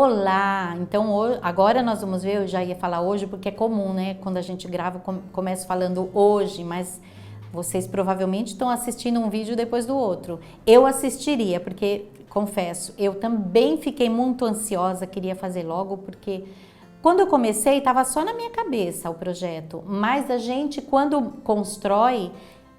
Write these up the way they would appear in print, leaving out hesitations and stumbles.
Olá! Então agora nós vamos ver, eu já ia falar hoje porque é comum, né? Quando a gente grava, começo falando hoje, mas vocês provavelmente estão assistindo um vídeo depois do outro. Eu assistiria, porque, confesso, eu também fiquei muito ansiosa, queria fazer logo, porque quando eu comecei estava só na minha cabeça o projeto, mas a gente quando constrói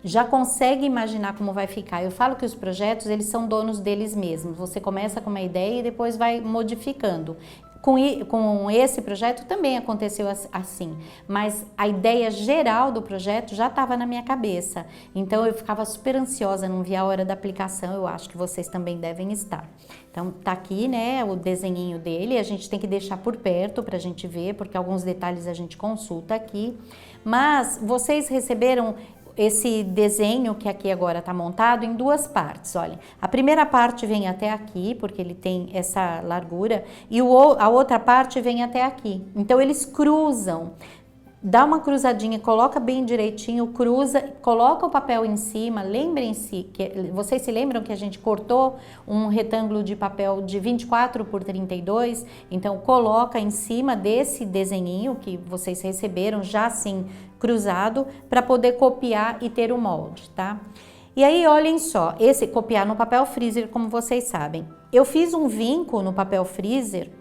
já consegue imaginar como vai ficar. Eu falo que os projetos, eles são donos deles mesmos. Você começa com uma ideia e depois vai modificando. Com esse projeto também aconteceu assim, mas a ideia geral do projeto já estava na minha cabeça. Então eu ficava super ansiosa, não via a hora da aplicação, eu acho que vocês também devem estar. Então tá aqui, né, o desenhinho dele, a gente tem que deixar por perto para a gente ver, porque alguns detalhes a gente consulta aqui. Mas vocês receberam esse desenho que aqui agora está montado em duas partes, olha. A primeira parte vem até aqui, porque ele tem essa largura, e a outra parte vem até aqui. Então eles cruzam. Dá uma cruzadinha, coloca bem direitinho, cruza, coloca o papel em cima. Lembrem-se, vocês se lembram que a gente cortou um retângulo de papel de 24 por 32? Então coloca em cima desse desenhinho que vocês receberam já assim cruzado para poder copiar e ter o molde, tá? E aí olhem só, esse copiar no papel freezer, como vocês sabem. Eu fiz um vinco no papel freezer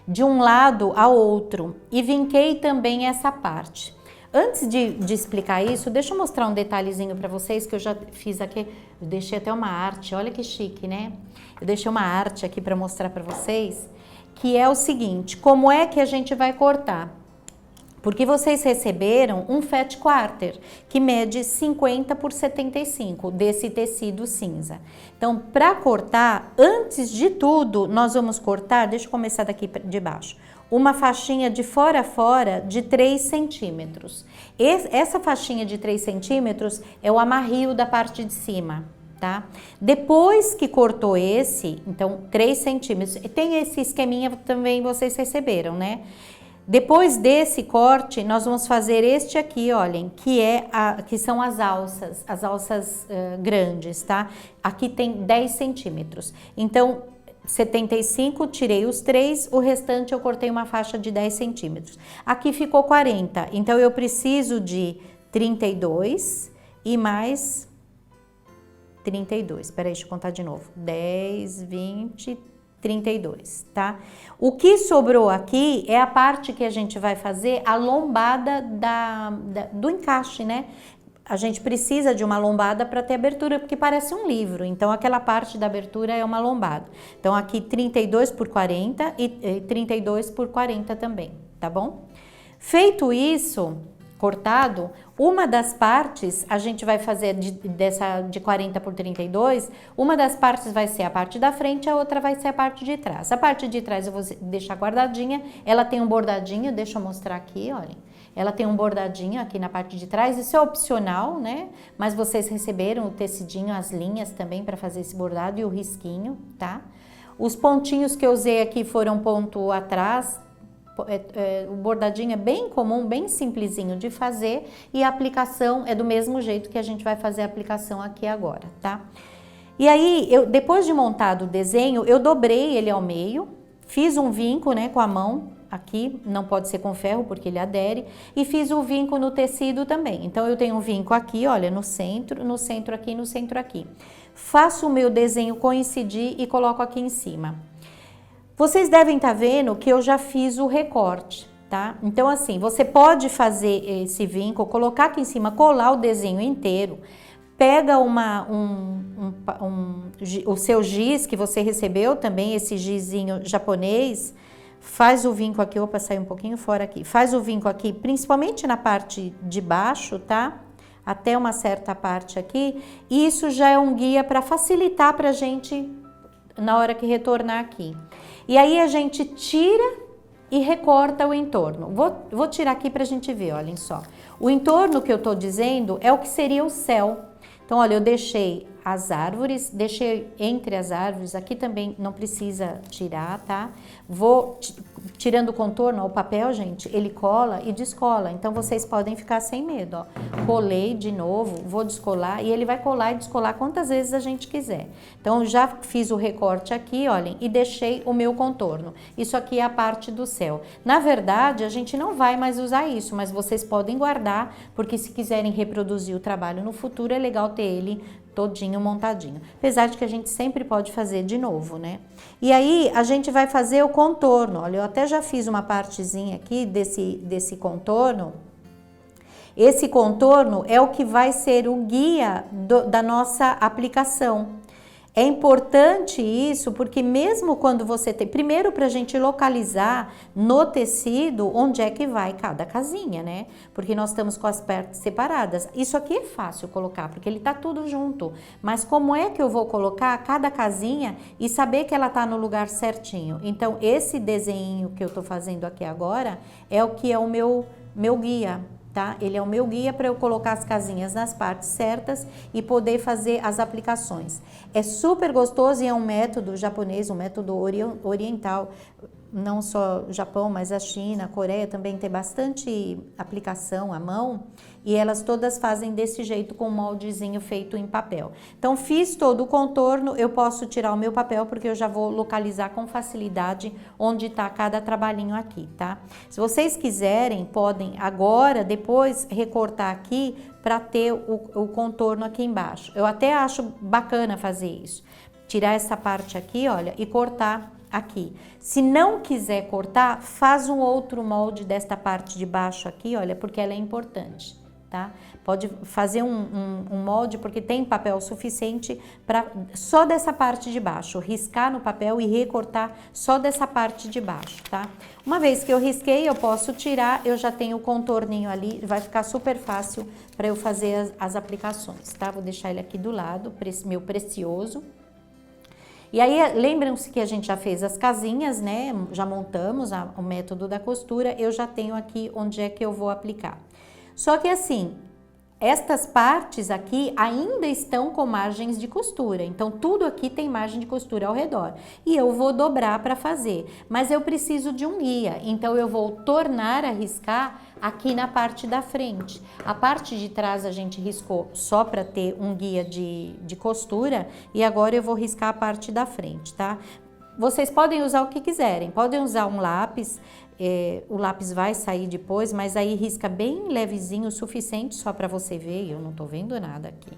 de um lado ao outro e vinquei também essa parte. Antes de explicar isso, deixa eu mostrar um detalhezinho para vocês que eu já fiz aqui. Eu deixei até uma arte, olha que chique, né? Eu deixei uma arte aqui para mostrar para vocês, que é o seguinte, como é que a gente vai cortar? Porque vocês receberam um fat quarter, que mede 50 por 75 desse tecido cinza. Então, para cortar, antes de tudo, nós vamos cortar, deixa eu começar daqui de baixo, uma faixinha de fora a fora de 3 centímetros. Essa faixinha de 3 centímetros é o amarrio da parte de cima, tá? Depois que cortou esse, então 3 centímetros, tem esse esqueminha também vocês receberam, né? Depois desse corte, nós vamos fazer este aqui, olhem, que são as alças grandes, tá? Aqui tem 10 centímetros. Então, 75, tirei os 3, o restante eu cortei uma faixa de 10 centímetros. Aqui ficou 40, então eu preciso de 32 e mais 32. Peraí, deixa eu contar de novo. 10, 20, 32, tá? O que sobrou aqui é a parte que a gente vai fazer a lombada do encaixe, né? A gente precisa de uma lombada para ter abertura, porque parece um livro, então aquela parte da abertura é uma lombada. Então aqui 32 por 40 e 32 por 40 também, tá bom? Feito isso, cortado, uma das partes a gente vai fazer de 40 por 32, uma das partes vai ser a parte da frente, a outra vai ser a parte de trás. A parte de trás eu vou deixar guardadinha, ela tem um bordadinho, deixa eu mostrar aqui, olhem. Ela tem um bordadinho aqui na parte de trás, isso é opcional, né? Mas vocês receberam o tecidinho, as linhas também para fazer esse bordado e o risquinho, tá? Os pontinhos que eu usei aqui foram ponto atrás. O bordadinho é bem comum, bem simplesinho de fazer e a aplicação é do mesmo jeito que a gente vai fazer a aplicação aqui agora, tá? E aí, depois de montado o desenho, eu dobrei ele ao meio, fiz um vinco, né, com a mão aqui, não pode ser com ferro porque ele adere, e fiz o vinco no tecido também. Então, eu tenho um vinco aqui, olha, no centro aqui, no centro aqui. Faço o meu desenho coincidir e coloco aqui em cima. Vocês devem estar vendo que eu já fiz o recorte, tá? Então assim, você pode fazer esse vinco, colocar aqui em cima, colar o desenho inteiro, pega o seu giz que você recebeu também, esse gizinho japonês, faz o vinco aqui, opa, saiu um pouquinho fora aqui, faz o vinco aqui, principalmente na parte de baixo, tá? Até uma certa parte aqui, e isso já é um guia para facilitar pra gente na hora que retornar aqui. E aí a gente tira e recorta o entorno. Vou tirar aqui pra gente ver, olhem só. O entorno que eu tô dizendo é o que seria o céu. Então, olha, eu deixei as árvores, deixei entre as árvores, aqui também não precisa tirar, tá? Vou tirando o contorno, ó, o papel, gente, ele cola e descola. Então, vocês podem ficar sem medo, ó. Colei de novo, vou descolar e ele vai colar e descolar quantas vezes a gente quiser. Então, já fiz o recorte aqui, olhem, e deixei o meu contorno. Isso aqui é a parte do céu. Na verdade, a gente não vai mais usar isso, mas vocês podem guardar, porque se quiserem reproduzir o trabalho no futuro, é legal ter ele todinho montadinho. Apesar de que a gente sempre pode fazer de novo, né? E aí, a gente vai fazer o contorno. Olha, eu até já fiz uma partezinha aqui desse contorno. Esse contorno é o que vai ser o guia da nossa aplicação. É importante isso porque mesmo quando você tem... Primeiro, para a gente localizar no tecido onde é que vai cada casinha, né? Porque nós estamos com as partes separadas. Isso aqui é fácil colocar, porque ele tá tudo junto. Mas como é que eu vou colocar cada casinha e saber que ela tá no lugar certinho? Então, esse desenho que eu tô fazendo aqui agora é o que é o meu guia. Tá? Ele é o meu guia para eu colocar as casinhas nas partes certas e poder fazer as aplicações. É super gostoso e é um método japonês, um método oriental. Não só o Japão, mas a China, a Coreia também tem bastante aplicação à mão e elas todas fazem desse jeito com um moldezinho feito em papel. Então fiz todo o contorno, eu posso tirar o meu papel porque eu já vou localizar com facilidade onde está cada trabalhinho aqui, tá? Se vocês quiserem, podem agora, depois recortar aqui para ter o contorno aqui embaixo. Eu até acho bacana fazer isso. Tirar essa parte aqui, olha, e cortar aqui. Se não quiser cortar, faz um outro molde desta parte de baixo aqui, olha, porque ela é importante, tá? Pode fazer um molde porque tem papel suficiente para só dessa parte de baixo, riscar no papel e recortar só dessa parte de baixo, tá? Uma vez que eu risquei, eu posso tirar, eu já tenho o contorninho ali, vai ficar super fácil para eu fazer as aplicações, tá? Vou deixar ele aqui do lado, meu precioso. E aí, lembram-se que a gente já fez as casinhas, né? Já montamos o método da costura, eu já tenho aqui onde é que eu vou aplicar. Só que assim, estas partes aqui ainda estão com margens de costura, então tudo aqui tem margem de costura ao redor. E eu vou dobrar para fazer, mas eu preciso de um guia, então eu vou tornar a riscar aqui na parte da frente. A parte de trás a gente riscou só para ter um guia de costura e agora eu vou riscar a parte da frente, tá? Vocês podem usar o que quiserem, podem usar um lápis, o lápis vai sair depois, mas aí risca bem levezinho, o suficiente só para você ver, eu não tô vendo nada aqui.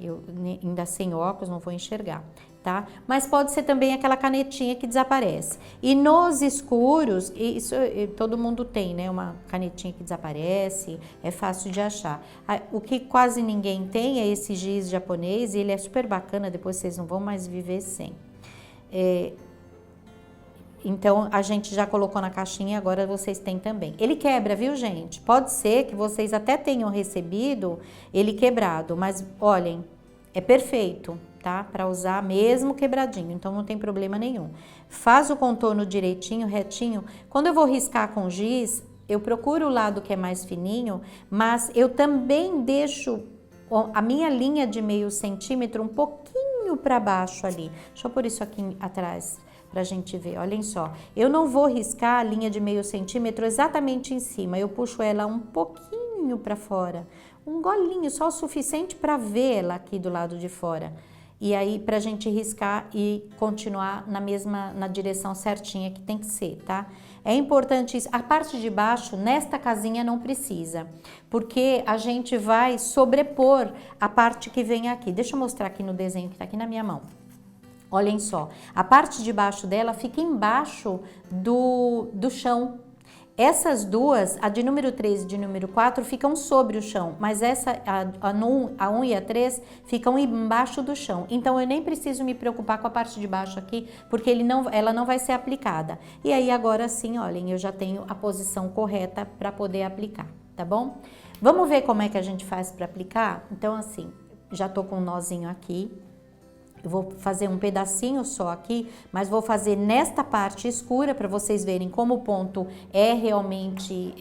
Eu ainda sem óculos não vou enxergar, tá? Mas pode ser também aquela canetinha que desaparece. E nos escuros, isso todo mundo tem, né? Uma canetinha que desaparece, é fácil de achar. O que quase ninguém tem é esse giz japonês, e ele é super bacana, depois vocês não vão mais viver sem. Então, a gente já colocou na caixinha, agora vocês têm também. Ele quebra, viu, gente? Pode ser que vocês até tenham recebido ele quebrado, mas olhem, é perfeito, tá? Para usar mesmo quebradinho, então não tem problema nenhum. Faz o contorno direitinho, retinho. Quando eu vou riscar com giz, eu procuro o lado que é mais fininho, mas eu também deixo a minha linha de meio centímetro um pouquinho para baixo ali. Deixa eu pôr isso aqui atrás pra gente ver, olhem só. Eu não vou riscar a linha de meio centímetro exatamente em cima, eu puxo ela um pouquinho para fora, um golinho, só o suficiente para ver ela aqui do lado de fora. E aí, pra gente riscar e continuar na direção certinha que tem que ser, tá? É importante isso. A parte de baixo, nesta casinha, não precisa, porque a gente vai sobrepor a parte que vem aqui. Deixa eu mostrar aqui no desenho que tá aqui na minha mão. Olhem só, a parte de baixo dela fica embaixo do chão. Essas duas, a de número 3 e de número 4, ficam sobre o chão, mas a 1 e a 3 ficam embaixo do chão. Então, eu nem preciso me preocupar com a parte de baixo aqui, porque ela não vai ser aplicada. E aí, agora sim, olhem, eu já tenho a posição correta para poder aplicar, tá bom? Vamos ver como é que a gente faz para aplicar? Então, assim, já tô com um nozinho aqui. Eu vou fazer um pedacinho só aqui, mas vou fazer nesta parte escura para vocês verem como o ponto é realmente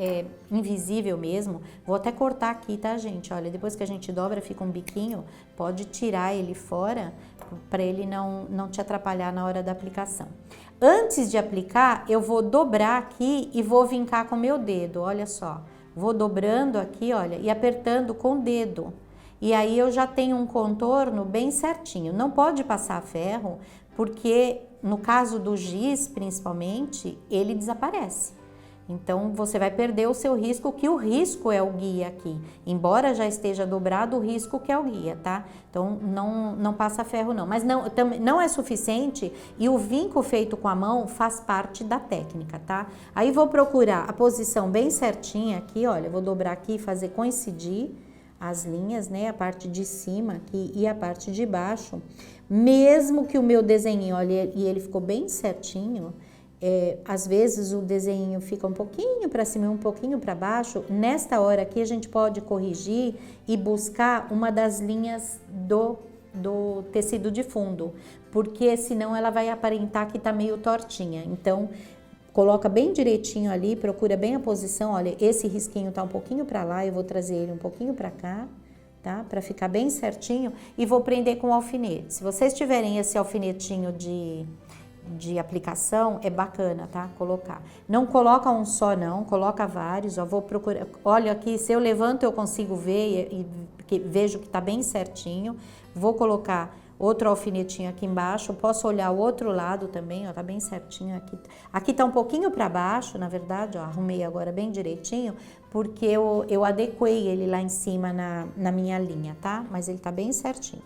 invisível mesmo. Vou até cortar aqui, tá, gente? Olha, depois que a gente dobra, fica um biquinho, pode tirar ele fora para ele não te atrapalhar na hora da aplicação. Antes de aplicar, eu vou dobrar aqui e vou vincar com o meu dedo, olha só. Vou dobrando aqui, olha, e apertando com o dedo. E aí eu já tenho um contorno bem certinho. Não pode passar ferro, porque no caso do giz, principalmente, ele desaparece. Então, você vai perder o seu risco, que o risco é o guia aqui. Embora já esteja dobrado, o risco que é o guia, tá? Então, não passa ferro não. Mas não é suficiente e o vinco feito com a mão faz parte da técnica, tá? Aí, vou procurar a posição bem certinha aqui, olha. Vou dobrar aqui e fazer coincidir as linhas, né? A parte de cima aqui e a parte de baixo. Mesmo que o meu desenho, olha, e ele ficou bem certinho... às vezes o desenho fica um pouquinho para cima e um pouquinho para baixo. Nesta hora aqui a gente pode corrigir e buscar uma das linhas do tecido de fundo, porque senão ela vai aparentar que tá meio tortinha. Então coloca bem direitinho ali, procura bem a posição. Olha, esse risquinho tá um pouquinho para lá, eu vou trazer ele um pouquinho para cá, tá? Para ficar bem certinho, e vou prender com o alfinete. Se vocês tiverem esse alfinetinho de aplicação, é bacana, tá? Colocar. Não coloca um só não, coloca vários, ó, vou procurar. Olha aqui, se eu levanto eu consigo ver e vejo que tá bem certinho. Vou colocar outro alfinetinho aqui embaixo, posso olhar o outro lado também, ó, tá bem certinho aqui. Aqui tá um pouquinho para baixo, na verdade, ó, arrumei agora bem direitinho, porque eu adequei ele lá em cima na minha linha, tá? Mas ele tá bem certinho.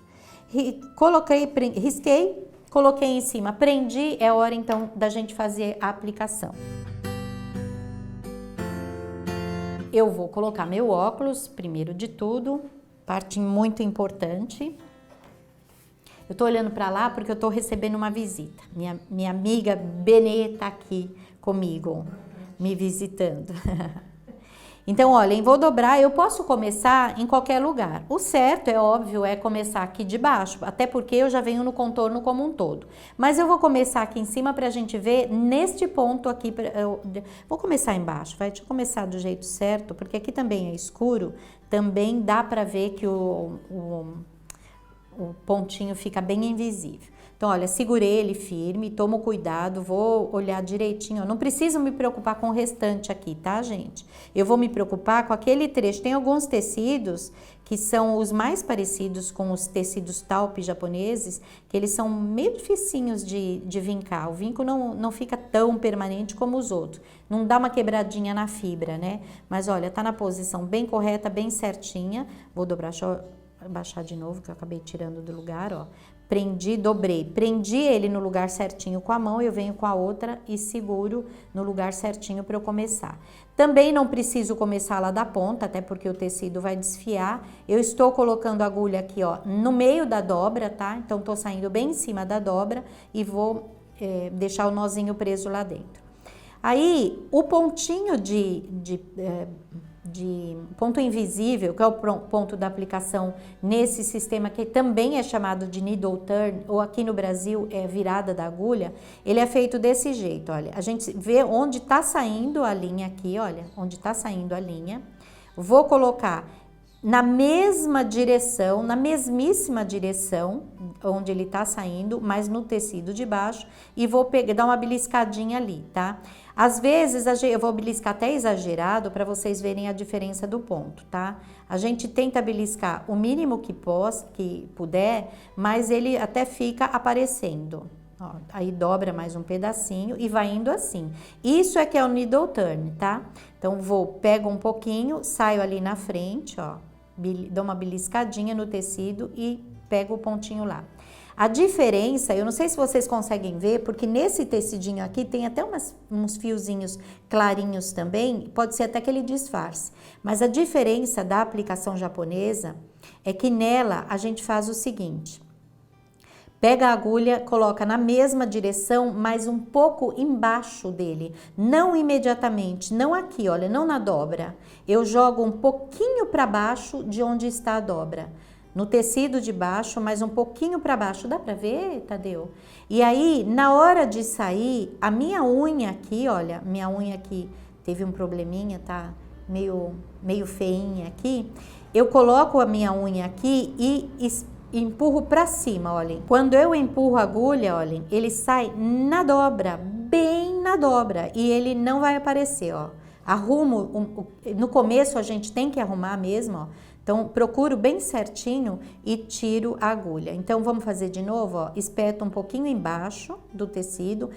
Coloquei, risquei, coloquei em cima, prendi, é hora então da gente fazer a aplicação. Eu vou colocar meu óculos, primeiro de tudo, parte muito importante. Eu tô olhando para lá porque eu tô recebendo uma visita. Minha amiga Benê tá aqui comigo, me visitando. Então, olhem, vou dobrar, eu posso começar em qualquer lugar. O certo, é óbvio, é começar aqui de baixo, até porque eu já venho no contorno como um todo. Mas eu vou começar aqui em cima pra gente ver neste ponto aqui. Vou começar embaixo, vai? Deixa eu começar do jeito certo, porque aqui também é escuro, também dá pra ver que o pontinho fica bem invisível. Então, olha, segurei ele firme, tomo cuidado, vou olhar direitinho. Eu não preciso me preocupar com o restante aqui, tá, gente? Eu vou me preocupar com aquele trecho. Tem alguns tecidos que são os mais parecidos com os tecidos taupe japoneses, que eles são meio dificinhos de vincar. O vinco não fica tão permanente como os outros. Não dá uma quebradinha na fibra, né? Mas, olha, tá na posição bem correta, bem certinha. Vou dobrar, deixa eu abaixar de novo, que eu acabei tirando do lugar, ó. Prendi, dobrei, prendi ele no lugar certinho com a mão, eu venho com a outra e seguro no lugar certinho para eu começar. Também não preciso começar lá da ponta, até porque o tecido vai desfiar. Eu estou colocando a agulha aqui, ó, no meio da dobra, tá? Então, tô saindo bem em cima da dobra e vou deixar o nozinho preso lá dentro. Aí, o pontinho de ponto invisível, que é o ponto da aplicação nesse sistema que também é chamado de needle turn, ou aqui no Brasil é virada da agulha, ele é feito desse jeito, olha, a gente vê onde tá saindo a linha aqui, olha, onde tá saindo a linha, vou colocar na mesma direção, na mesmíssima direção onde ele tá saindo, mas no tecido de baixo, e vou dar uma beliscadinha ali, tá? Às vezes eu vou beliscar até exagerado para vocês verem a diferença do ponto, tá? A gente tenta beliscar o mínimo que puder, mas ele até fica aparecendo. Ó, aí dobra mais um pedacinho e vai indo assim. Isso é que é o needle turn, tá? Então pego um pouquinho, saio ali na frente, ó, dou uma beliscadinha no tecido e pego o pontinho lá. A diferença, eu não sei se vocês conseguem ver, porque nesse tecidinho aqui tem até uns fiozinhos clarinhos também, pode ser até que ele disfarce. Mas a diferença da aplicação japonesa é que nela a gente faz o seguinte: pega a agulha, coloca na mesma direção, mas um pouco embaixo dele. Não imediatamente, não aqui, olha, não na dobra. Eu jogo um pouquinho para baixo de onde está a dobra. No tecido de baixo, mas um pouquinho para baixo. Dá para ver, Tadeu? E aí, na hora de sair, a minha unha aqui, olha, minha unha aqui teve um probleminha, tá meio feinha aqui. Eu coloco a minha unha aqui e empurro pra cima, olhem. Quando eu empurro a agulha, olhem, ele sai na dobra, bem na dobra, e ele não vai aparecer, ó. Arrumo, no começo a gente tem que arrumar mesmo, ó. Então, procuro bem certinho e tiro a agulha. Então, vamos fazer de novo, ó. Espeto um pouquinho embaixo do tecido.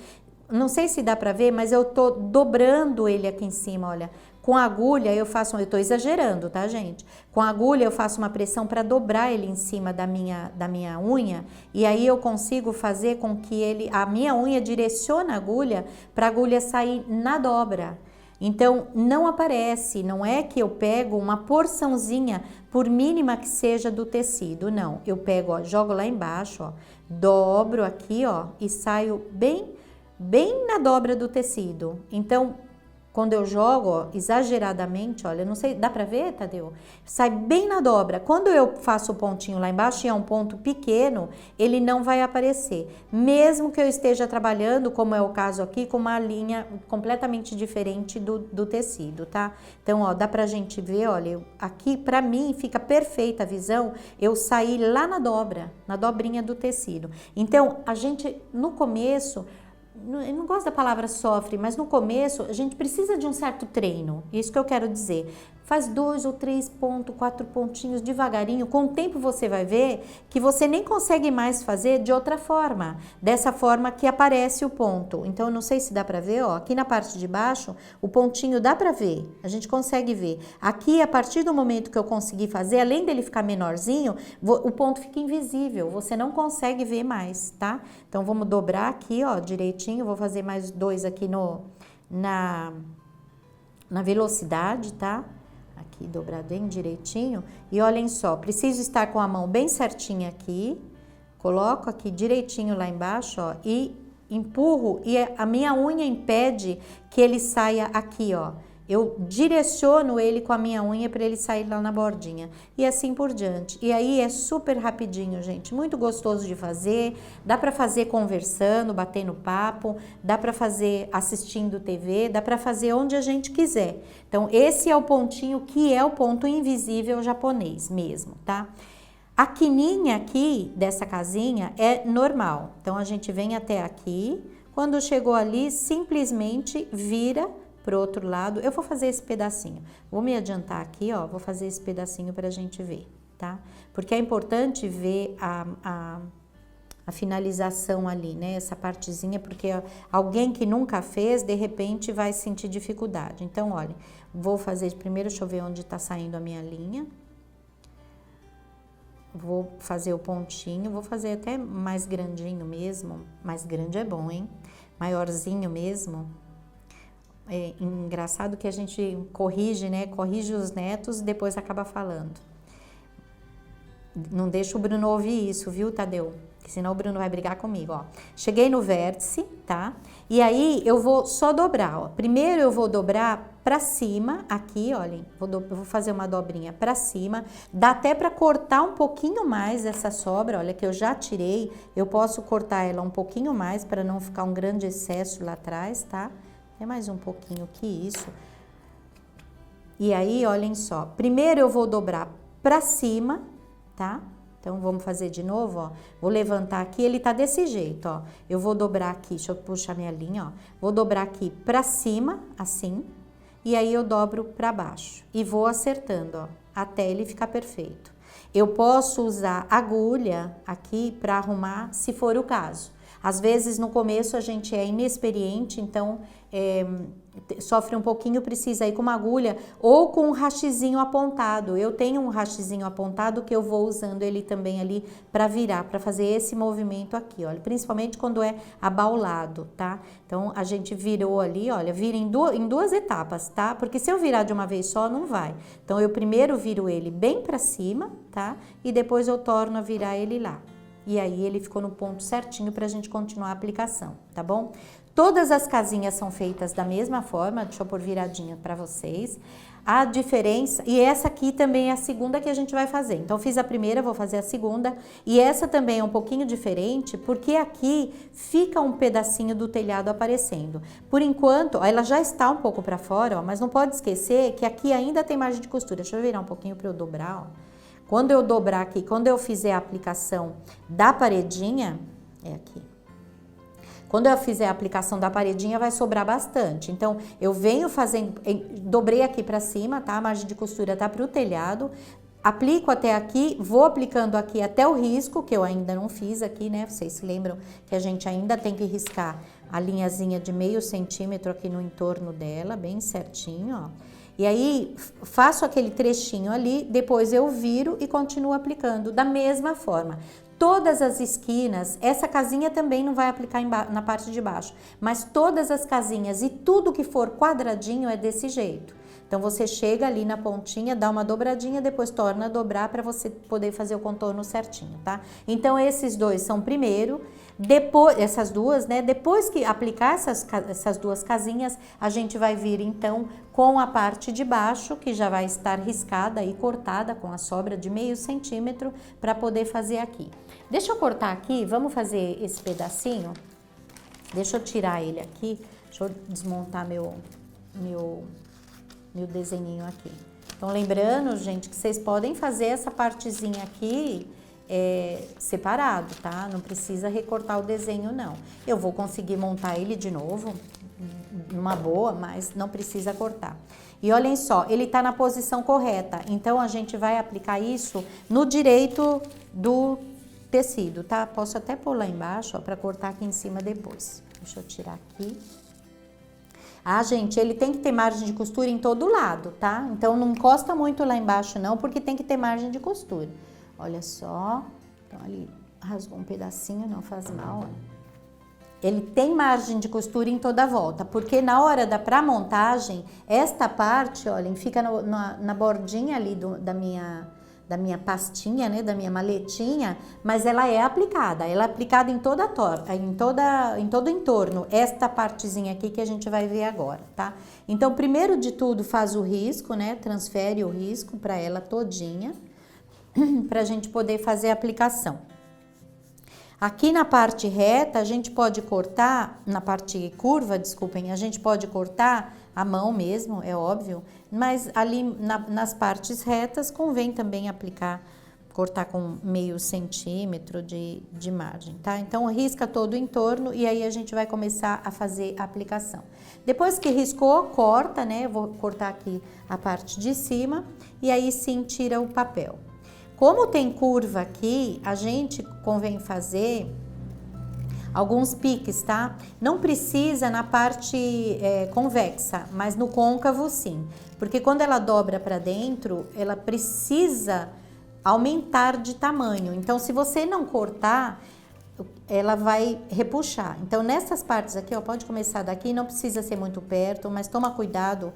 Não sei se dá pra ver, mas eu tô dobrando ele aqui em cima, olha. Com a agulha eu faço, eu tô exagerando, tá, gente? Com a agulha eu faço uma pressão para dobrar ele em cima da minha unha, e aí eu consigo fazer com que a minha unha direcione a agulha para a agulha sair na dobra. Então, não aparece, não é que eu pego uma porçãozinha, por mínima que seja do tecido, não. Eu pego, ó, jogo lá embaixo, ó, dobro aqui, ó, e saio bem na dobra do tecido. Então, quando eu jogo, ó, exageradamente, olha, não sei, dá pra ver, Tadeu? Sai bem na dobra. Quando eu faço o pontinho lá embaixo e é um ponto pequeno, ele não vai aparecer. Mesmo que eu esteja trabalhando, como é o caso aqui, com uma linha completamente diferente do tecido, tá? Então, ó, dá pra gente ver, olha, aqui pra mim fica perfeita a visão, eu saí lá na dobra, na dobrinha do tecido. Então, a gente, no começo, eu não gosto da palavra sofre, mas no começo a gente precisa de um certo treino, isso que eu quero dizer. Faz 2 ou 3 pontos, 4 pontinhos devagarinho, com o tempo você vai ver que você nem consegue mais fazer de outra forma, dessa forma que aparece o ponto. Então, eu não sei se dá pra ver, ó, aqui na parte de baixo, o pontinho dá pra ver, a gente consegue ver. Aqui, a partir do momento que eu consegui fazer, além dele ficar menorzinho, o ponto fica invisível, você não consegue ver mais, tá? Então, vamos dobrar aqui, ó, direitinho, vou fazer mais 2 aqui na velocidade, tá? Aqui dobrado bem direitinho, e olhem só, preciso estar com a mão bem certinha aqui, coloco aqui direitinho lá embaixo, ó, e empurro, e a minha unha impede que ele saia aqui, ó. Eu direciono ele com a minha unha para ele sair lá na bordinha, e assim por diante. E aí é super rapidinho, gente, muito gostoso de fazer, dá para fazer conversando, batendo papo, dá para fazer assistindo TV, dá para fazer onde a gente quiser. Então, esse é o pontinho que é o ponto invisível japonês mesmo, tá? A quininha aqui dessa casinha é normal, então a gente vem até aqui, quando chegou ali, simplesmente vira pro outro lado. Eu vou fazer esse pedacinho, vou me adiantar aqui, ó, vou fazer esse pedacinho pra gente ver, tá? Porque é importante ver a finalização ali, né, essa partezinha, porque alguém que nunca fez, de repente vai sentir dificuldade. Então, olha, vou fazer primeiro, deixa eu ver onde tá saindo a minha linha. Vou fazer o pontinho, vou fazer até mais grandinho mesmo, mais grande é bom, hein? Maiorzinho mesmo. É engraçado que a gente corrige, né? Corrige os netos e depois acaba falando. Não deixa o Bruno ouvir isso, viu, Tadeu? Porque senão o Bruno vai brigar comigo, ó. Cheguei no vértice, tá? E aí eu vou só dobrar, ó. Primeiro eu vou dobrar pra cima, aqui, olhem. Eu vou fazer uma dobrinha pra cima. Dá até pra cortar um pouquinho mais essa sobra, olha, que eu já tirei. Eu posso cortar ela um pouquinho mais para não ficar um grande excesso lá atrás, tá? É mais um pouquinho que isso. E aí, olhem só. Primeiro eu vou dobrar pra cima, tá? Então, vamos fazer de novo, ó. Vou levantar aqui, ele tá desse jeito, ó. Eu vou dobrar aqui, deixa eu puxar minha linha, ó. Vou dobrar aqui pra cima, assim. E aí, eu dobro pra baixo. E vou acertando, ó, até ele ficar perfeito. Eu posso usar agulha aqui pra arrumar, se for o caso. Às vezes, no começo, a gente é inexperiente, então sofre um pouquinho, precisa ir com uma agulha ou com um hastezinho apontado. Eu tenho um hastezinho apontado que eu vou usando ele também ali para virar, para fazer esse movimento aqui, olha, principalmente quando é abaulado, tá? Então, a gente virou ali, olha, vira em duas etapas, tá? Porque se eu virar de uma vez só, não vai. Então, eu primeiro viro ele bem para cima, tá? E depois eu torno a virar ele lá. E aí, ele ficou no ponto certinho pra gente continuar a aplicação, tá bom? Todas as casinhas são feitas da mesma forma, deixa eu pôr viradinha pra vocês. A diferença, e essa aqui também é a segunda que a gente vai fazer. Então, fiz a primeira, vou fazer a segunda. E essa também é um pouquinho diferente, porque aqui fica um pedacinho do telhado aparecendo. Por enquanto, ó, ela já está um pouco pra fora, ó, mas não pode esquecer que aqui ainda tem margem de costura. Deixa eu virar um pouquinho pra eu dobrar, ó. Quando eu dobrar aqui, quando eu fizer a aplicação da paredinha, é aqui. Quando eu fizer a aplicação da paredinha, vai sobrar bastante. Então, eu venho fazendo, dobrei aqui pra cima, tá? A margem de costura tá pro telhado. Aplico até aqui, vou aplicando aqui até o risco, que eu ainda não fiz aqui, né? Vocês se lembram que a gente ainda tem que riscar a linhazinha de meio centímetro aqui no entorno dela, bem certinho, ó. E aí, faço aquele trechinho ali, depois eu viro e continuo aplicando da mesma forma. Todas as esquinas, essa casinha também não vai aplicar na parte de baixo, mas todas as casinhas e tudo que for quadradinho é desse jeito. Então, você chega ali na pontinha, dá uma dobradinha, depois torna a dobrar para você poder fazer o contorno certinho, tá? Então, esses dois são primeiro, depois, essas duas, né? Depois que aplicar essas duas casinhas, a gente vai vir, então, com a parte de baixo, que já vai estar riscada e cortada com a sobra de meio centímetro para poder fazer aqui. Deixa eu cortar aqui, vamos fazer esse pedacinho? Deixa eu tirar ele aqui, deixa eu desmontar meu desenhinho aqui. Então, lembrando, gente, que vocês podem fazer essa partezinha aqui separado, tá? Não precisa recortar o desenho, não. Eu vou conseguir montar ele de novo, numa boa, mas não precisa cortar. E olhem só, ele tá na posição correta, então a gente vai aplicar isso no direito do tecido, tá? Posso até pôr lá embaixo, ó, pra cortar aqui em cima depois. Deixa eu tirar aqui. Ah, gente, ele tem que ter margem de costura em todo lado, tá? Então, não encosta muito lá embaixo, não, porque tem que ter margem de costura. Olha só. Então, ali rasgou um pedacinho, não faz mal, ó. Ele tem margem de costura em toda a volta, porque na hora da pré-montagem, esta parte, olhem, fica na bordinha ali da minha pastinha, né, da minha maletinha, mas ela é aplicada em toda a em todo o entorno, esta partezinha aqui que a gente vai ver agora, tá? Então, primeiro de tudo, faz o risco, né, transfere o risco para ela todinha, pra gente poder fazer a aplicação. Aqui na parte reta, a gente pode cortar, na parte curva, desculpem, a gente pode cortar a mão mesmo, é óbvio, mas ali nas partes retas convém também cortar com meio centímetro de margem, tá? Então, risca todo o entorno e aí a gente vai começar a fazer a aplicação. Depois que riscou, corta, né? Eu vou cortar aqui a parte de cima e aí sim tira o papel. Como tem curva aqui, a gente convém fazer alguns piques, tá? Não precisa na parte convexa, mas no côncavo sim. Porque quando ela dobra para dentro, ela precisa aumentar de tamanho. Então, se você não cortar, ela vai repuxar. Então, nessas partes aqui, ó, pode começar daqui, não precisa ser muito perto, mas toma cuidado.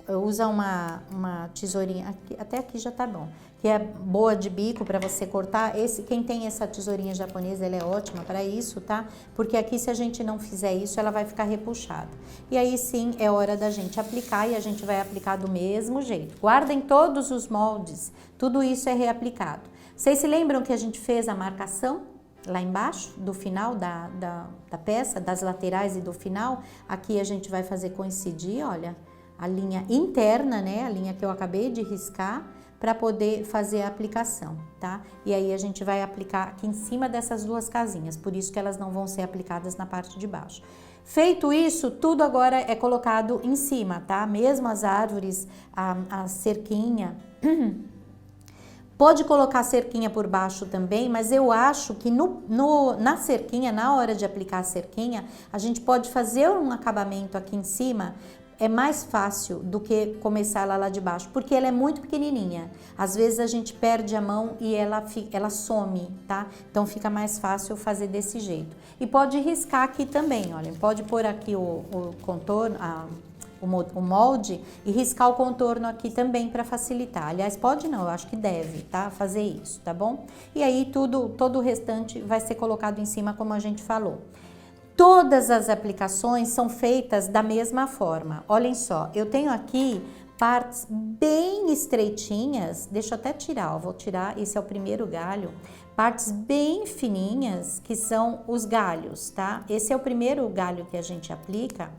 Usa uma tesourinha, até aqui já tá bom, que é boa de bico para você cortar. Quem tem essa tesourinha japonesa, ela é ótima para isso, tá? Porque aqui, se a gente não fizer isso, ela vai ficar repuxada. E aí sim, é hora da gente aplicar e a gente vai aplicar do mesmo jeito. Guardem todos os moldes, tudo isso é reaplicado. Vocês se lembram que a gente fez a marcação lá embaixo, do final da peça, das laterais e do final? Aqui a gente vai fazer coincidir, olha, a linha interna, né, a linha que eu acabei de riscar, para poder fazer a aplicação, tá? E aí a gente vai aplicar aqui em cima dessas duas casinhas, por isso que elas não vão ser aplicadas na parte de baixo. Feito isso, tudo agora é colocado em cima, tá? Mesmo as árvores, a cerquinha. Pode colocar a cerquinha por baixo também, mas eu acho que na cerquinha, na hora de aplicar a cerquinha, a gente pode fazer um acabamento aqui em cima. É mais fácil do que começar ela lá de baixo, porque ela é muito pequenininha. Às vezes a gente perde a mão e ela some, tá? Então fica mais fácil fazer desse jeito. E pode riscar aqui também, olha, pode pôr aqui o contorno, o molde e riscar o contorno aqui também para facilitar. Aliás, pode não, eu acho que deve, tá? Fazer isso, tá bom? E aí todo o restante vai ser colocado em cima como a gente falou. Todas as aplicações são feitas da mesma forma. Olhem só, eu tenho aqui partes bem estreitinhas, deixa eu até tirar, ó, vou tirar, esse é o primeiro galho, partes bem fininhas, que são os galhos, tá? Esse é o primeiro galho que a gente aplica,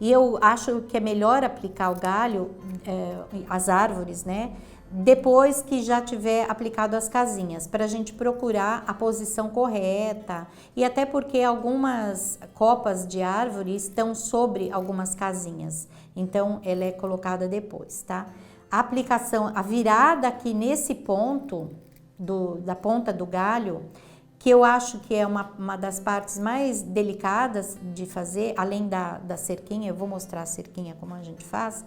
e eu acho que é melhor aplicar o galho, as árvores, né, depois que já tiver aplicado as casinhas, para a gente procurar a posição correta, e até porque algumas copas de árvore estão sobre algumas casinhas, então ela é colocada depois, tá? A aplicação, a virada aqui nesse ponto da ponta do galho, que eu acho que é uma das partes mais delicadas de fazer, além da cerquinha, eu vou mostrar a cerquinha como a gente faz,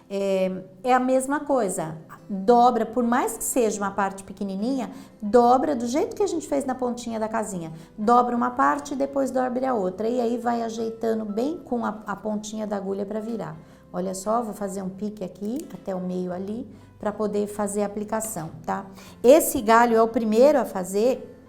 é a mesma coisa, dobra, por mais que seja uma parte pequenininha, dobra do jeito que a gente fez na pontinha da casinha, dobra uma parte e depois dobra a outra, e aí vai ajeitando bem com a pontinha da agulha para virar. Olha só, vou fazer um pique aqui, até o meio ali, para poder fazer a aplicação, tá? Esse galho é o primeiro a fazer,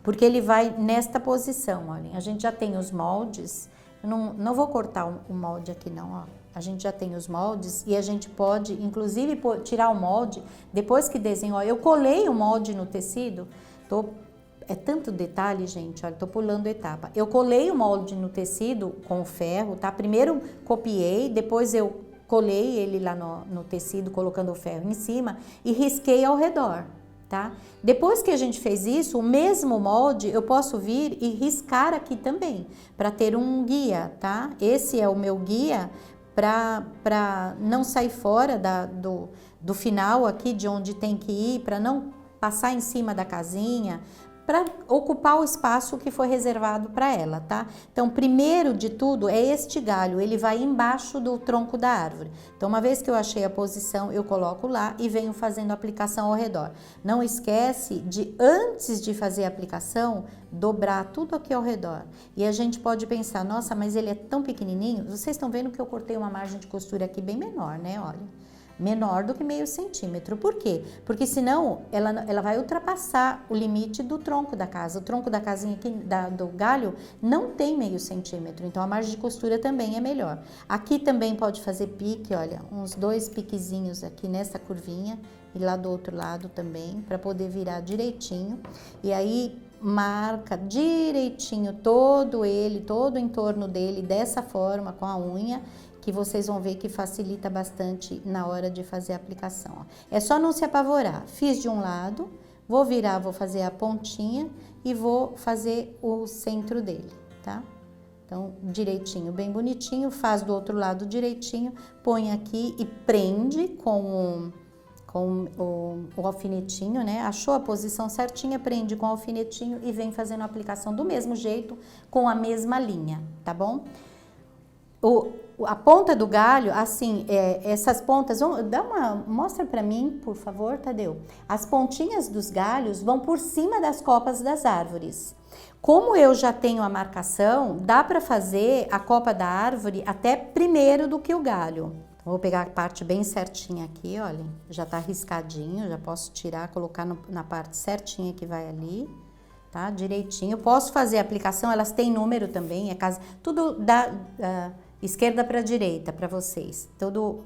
porque ele vai nesta posição, olhem, a gente já tem os moldes, eu não vou cortar o molde aqui não, ó. A gente já tem os moldes e a gente pode, inclusive, tirar o molde, depois que desenhou, eu colei o molde no tecido, é tanto detalhe, gente, olha, tô pulando etapa. Eu colei o molde no tecido com o ferro, tá? Primeiro copiei, depois eu colei ele lá no tecido, colocando o ferro em cima e risquei ao redor, tá? Depois que a gente fez isso, o mesmo molde eu posso vir e riscar aqui também, para ter um guia, tá? Esse é o meu guia para não sair fora do final aqui, de onde tem que ir, para não passar em cima da casinha, para ocupar o espaço que foi reservado para ela, tá? Então, primeiro de tudo é este galho, ele vai embaixo do tronco da árvore. Então, uma vez que eu achei a posição, eu coloco lá e venho fazendo a aplicação ao redor. Não esquece de, antes de fazer a aplicação, dobrar tudo aqui ao redor. E a gente pode pensar, nossa, mas ele é tão pequenininho. Vocês estão vendo que eu cortei uma margem de costura aqui bem menor, né? Olha. Menor do que meio centímetro. Por quê? Porque senão ela vai ultrapassar o limite do tronco da casa. O tronco da casinha aqui, do galho, não tem meio centímetro. Então a margem de costura também é melhor. Aqui também pode fazer pique, olha, uns 2 piquezinhos aqui nessa curvinha e lá do outro lado também, para poder virar direitinho. E aí marca direitinho todo o entorno dele dessa forma com a unha, que vocês vão ver que facilita bastante na hora de fazer a aplicação. Ó. É só não se apavorar. Fiz de um lado, vou virar, vou fazer a pontinha e vou fazer o centro dele, tá? Então, direitinho, bem bonitinho, faz do outro lado direitinho, põe aqui e prende com o alfinetinho, né? Achou a posição certinha, prende com o alfinetinho e vem fazendo a aplicação do mesmo jeito, com a mesma linha, tá bom? A ponta do galho, assim, essas pontas, mostra pra mim, por favor, Tadeu. As pontinhas dos galhos vão por cima das copas das árvores. Como eu já tenho a marcação, dá pra fazer a copa da árvore até primeiro do que o galho. Então, vou pegar a parte bem certinha aqui, olha, já tá riscadinho, já posso tirar, colocar na parte certinha que vai ali. Tá? Direitinho. Posso fazer a aplicação, elas têm número também, tudo da esquerda para direita para vocês. Tudo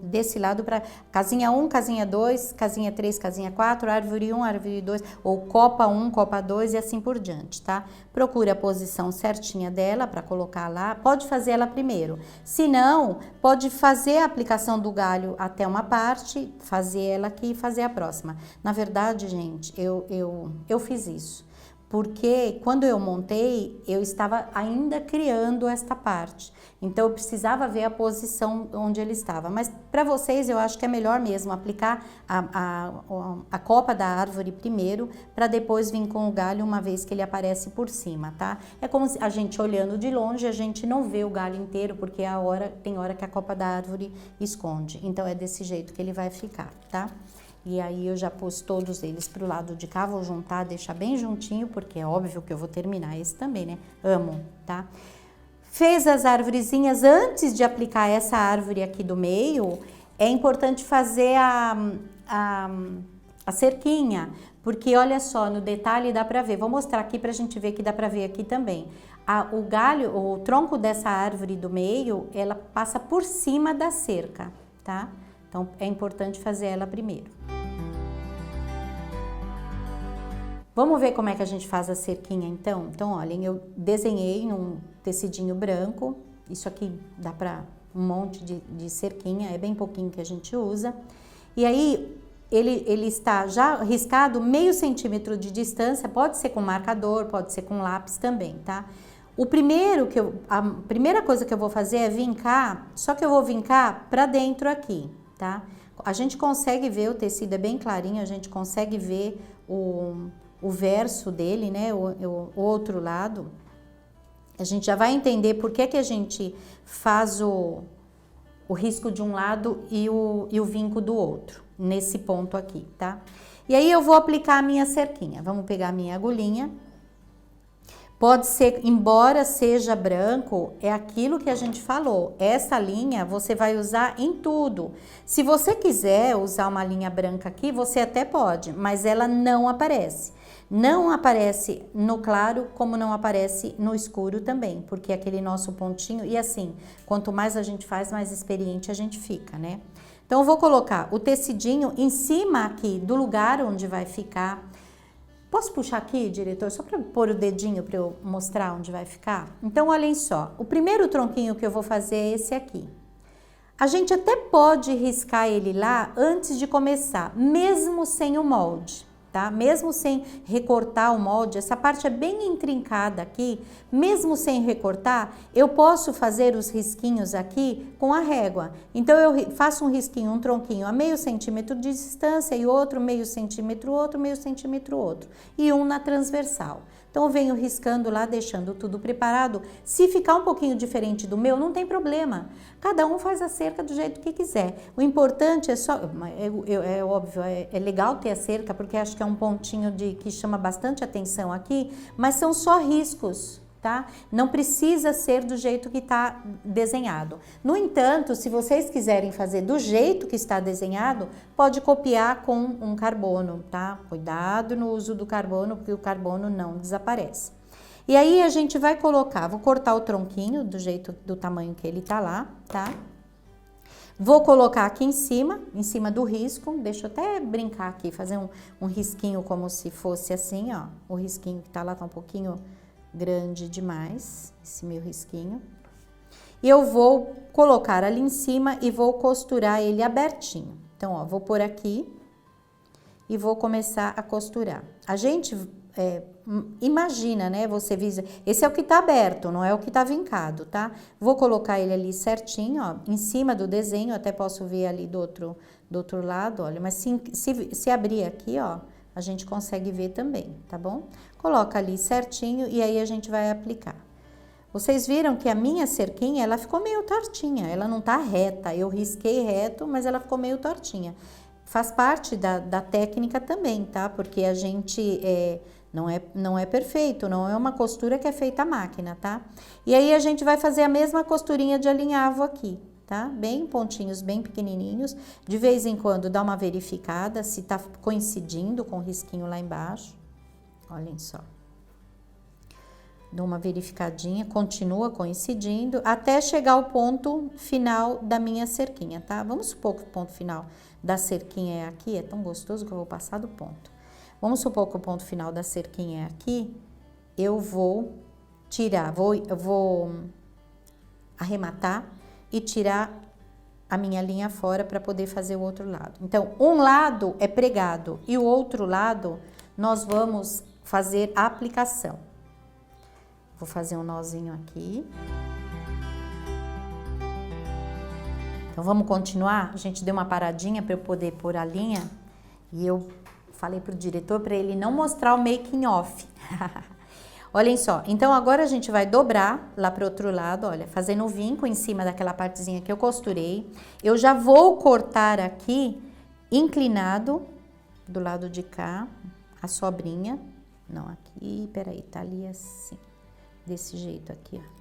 desse lado para casinha 1, casinha 2, casinha 3, casinha 4, árvore 1, árvore 2, ou copa 1, copa 2 e assim por diante, tá? Procure a posição certinha dela para colocar lá. Pode fazer ela primeiro. Se não, pode fazer a aplicação do galho até uma parte, fazer ela aqui e fazer a próxima. Na verdade, gente, eu fiz isso. Porque quando eu montei, eu estava ainda criando esta parte. Então, eu precisava ver a posição onde ele estava. Mas, para vocês, eu acho que é melhor mesmo aplicar a copa da árvore primeiro, para depois vir com o galho uma vez que ele aparece por cima, tá? É como se a gente olhando de longe, a gente não vê o galho inteiro, porque tem hora que a copa da árvore esconde. Então, é desse jeito que ele vai ficar, tá? E aí eu já pus todos eles pro lado de cá, vou juntar, deixar bem juntinho, porque é óbvio que eu vou terminar esse também, né? Amo, tá? Fez as arvorezinhas, antes de aplicar essa árvore aqui do meio, é importante fazer a cerquinha, porque olha só, no detalhe dá pra ver. Vou mostrar aqui pra gente ver que dá pra ver aqui também. O galho, o tronco dessa árvore do meio, ela passa por cima da cerca, tá? Então, é importante fazer ela primeiro. Vamos ver como é que a gente faz a cerquinha, então? Então, olhem, eu desenhei num tecidinho branco. Isso aqui dá para um monte de cerquinha, é bem pouquinho que a gente usa. E aí, ele está já riscado meio centímetro de distância, pode ser com marcador, pode ser com lápis também, tá? A primeira coisa que eu vou fazer é vincar, só que eu vou vincar pra dentro aqui, tá? A gente consegue ver, o tecido é bem clarinho, a gente consegue ver o verso dele, né? O outro lado. A gente já vai entender por que a gente faz o risco de um lado e o vinco do outro, nesse ponto aqui, tá? E aí eu vou aplicar a minha cerquinha. Vamos pegar a minha agulhinha. Pode ser, embora seja branco, é aquilo que a gente falou. Essa linha você vai usar em tudo. Se você quiser usar uma linha branca aqui, você até pode, mas ela não aparece. Não aparece no claro, como não aparece no escuro também, porque é aquele nosso pontinho, e assim, quanto mais a gente faz, mais experiente a gente fica, né? Então, eu vou colocar o tecidinho em cima aqui do lugar onde vai ficar. Posso puxar aqui, diretor, só para pôr o dedinho para eu mostrar onde vai ficar? Então, olhem só, o primeiro tronquinho que eu vou fazer é esse aqui. A gente até pode riscar ele lá antes de começar, mesmo sem o molde, tá? Mesmo sem recortar o molde, essa parte é bem intrincada aqui, mesmo sem recortar, eu posso fazer os risquinhos aqui com a régua. Então, eu faço um risquinho, um tronquinho a meio centímetro de distância e outro meio centímetro, outro meio centímetro, outro. E um na transversal. Então, eu venho riscando lá, deixando tudo preparado. Se ficar um pouquinho diferente do meu, não tem problema. Cada um faz a cerca do jeito que quiser. O importante é só... É óbvio, é legal ter a cerca, porque acho que é um pontinho que chama bastante atenção aqui, mas são só riscos, tá? Não precisa ser do jeito que está desenhado. No entanto, se vocês quiserem fazer do jeito que está desenhado, pode copiar com um carbono, tá? Cuidado no uso do carbono, porque o carbono não desaparece. E aí a gente vai colocar, vou cortar o tronquinho do tamanho que ele tá lá, tá? Vou colocar aqui em cima do risco, deixa eu até brincar aqui, fazer um risquinho como se fosse assim, ó. O risquinho que tá lá tá um pouquinho grande demais, esse meu risquinho. E eu vou colocar ali em cima e vou costurar ele abertinho. Então, ó, vou pôr aqui e vou começar a costurar. A gente imagina, né? Você visa. Esse é o que tá aberto, não é o que tá vincado, tá? Vou colocar ele ali certinho, ó, em cima do desenho, até posso ver ali do outro lado, olha, mas se abrir aqui, ó, a gente consegue ver também, tá bom? Coloca ali certinho e aí a gente vai aplicar. Vocês viram que a minha cerquinha, ela ficou meio tortinha, ela não tá reta. Eu risquei reto, mas ela ficou meio tortinha. Faz parte da técnica também, tá? Porque a gente não é perfeito, não é uma costura que é feita à máquina, tá? E aí a gente vai fazer a mesma costurinha de alinhavo aqui, tá? Bem pontinhos, bem pequenininhos. De vez em quando dá uma verificada se tá coincidindo com o risquinho lá embaixo. Olhem só. Dou uma verificadinha, continua coincidindo, até chegar ao ponto final da minha cerquinha, tá? Vamos supor que o ponto final da cerquinha é aqui, é tão gostoso que eu vou passar do ponto. Vamos supor que o ponto final da cerquinha é aqui, eu vou tirar, eu vou arrematar e tirar a minha linha fora para poder fazer o outro lado. Então, um lado é pregado e o outro lado nós vamos fazer a aplicação. Vou fazer um nozinho aqui. Então, vamos continuar? A gente deu uma paradinha para eu poder pôr a linha e eu falei pro diretor para ele não mostrar o making off. Olhem só, então agora a gente vai dobrar lá pro outro lado, olha, fazendo o vinco em cima daquela partezinha que eu costurei. Eu já vou cortar aqui, inclinado, do lado de cá, a sobrinha. Não, aqui, peraí, tá ali assim, desse jeito aqui, ó.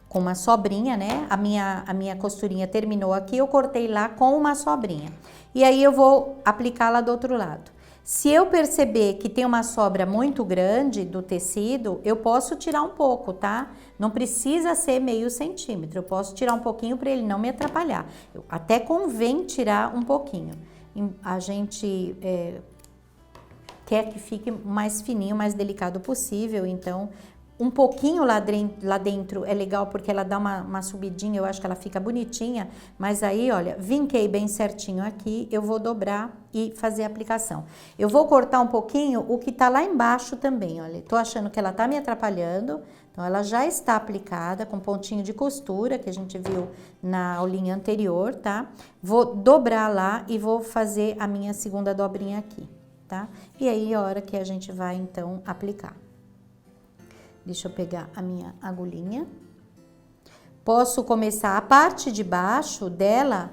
Com uma sobrinha, né? A minha costurinha terminou aqui, eu cortei lá com uma sobrinha. E aí eu vou aplicar lá do outro lado. Se eu perceber que tem uma sobra muito grande do tecido, eu posso tirar um pouco, tá? Não precisa ser meio centímetro, eu posso tirar um pouquinho para ele não me atrapalhar. Até convém tirar um pouquinho. A gente quer que fique mais fininho, mais delicado possível, então Um pouquinho lá dentro é legal porque ela dá uma subidinha, eu acho que ela fica bonitinha, mas aí, olha, vinquei bem certinho aqui, eu vou dobrar e fazer a aplicação. Eu vou cortar um pouquinho o que tá lá embaixo também, olha, tô achando que ela tá me atrapalhando, então ela já está aplicada com pontinho de costura, que a gente viu na aulinha anterior, tá? Vou dobrar lá e vou fazer a minha segunda dobrinha aqui, tá? E aí, a hora que a gente vai, então, aplicar. Deixa eu pegar a minha agulhinha. Posso começar a parte de baixo dela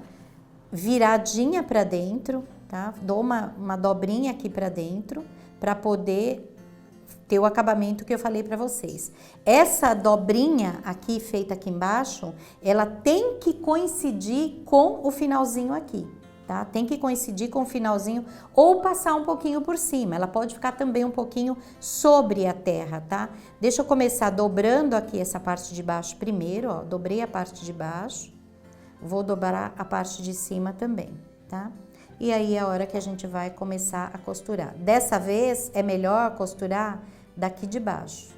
viradinha para dentro, tá? Dou uma dobrinha aqui para dentro para poder ter o acabamento que eu falei para vocês. Essa dobrinha aqui feita aqui embaixo, ela tem que coincidir com o finalzinho aqui. Tá? Tem que coincidir com o finalzinho ou passar um pouquinho por cima. Ela pode ficar também um pouquinho sobre a terra, tá? Deixa eu começar dobrando aqui essa parte de baixo primeiro, ó. Dobrei a parte de baixo. Vou dobrar a parte de cima também, tá? E aí é a hora que a gente vai começar a costurar. Dessa vez é melhor costurar daqui de baixo.